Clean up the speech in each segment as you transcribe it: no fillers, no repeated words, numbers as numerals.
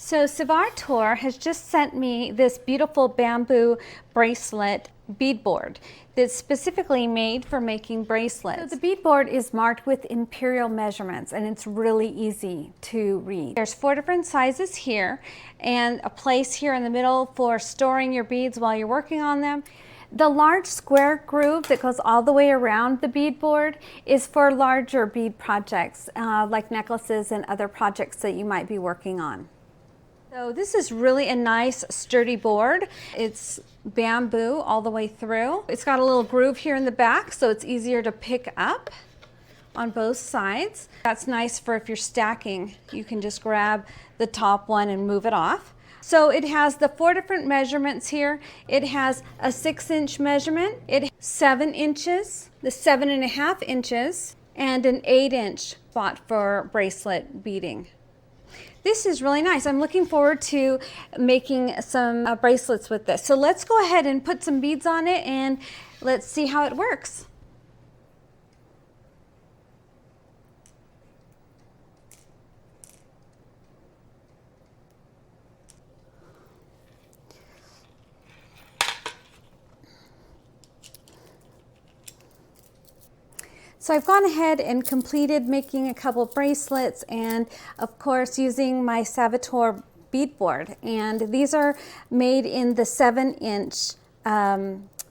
So Svartur has just sent me this beautiful bamboo bracelet beadboard that's specifically made for making bracelets. So the beadboard is marked with imperial measurements and it's really easy to read. There's 4 different sizes here and a place here in the middle for storing your beads while you're working on them. The large square groove that goes all the way around the beadboard is for larger bead projects like necklaces and other projects that you might be working on. So this is really a nice sturdy board. It's bamboo all the way through. It's got a little groove here in the back so it's easier to pick up on both sides. That's nice for if you're stacking. You can just grab the top one and move it off. So it has the 4 different measurements here. It has a 6-inch measurement, it has 7 inches, the 7.5 inches, and an 8-inch spot for bracelet beading. This is really nice. I'm looking forward to making some bracelets with this. So let's go ahead and put some beads on it and let's see how it works. So I've gone ahead and completed making a couple bracelets and of course using my Svartur beadboard, and these are made in the 7-inch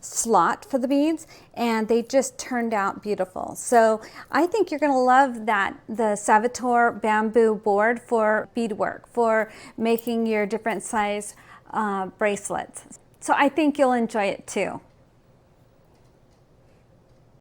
slot for the beads and they just turned out beautiful. So I think you're going to love that, the Svartur bamboo board for beadwork, for making your different size bracelets. So I think you'll enjoy it too.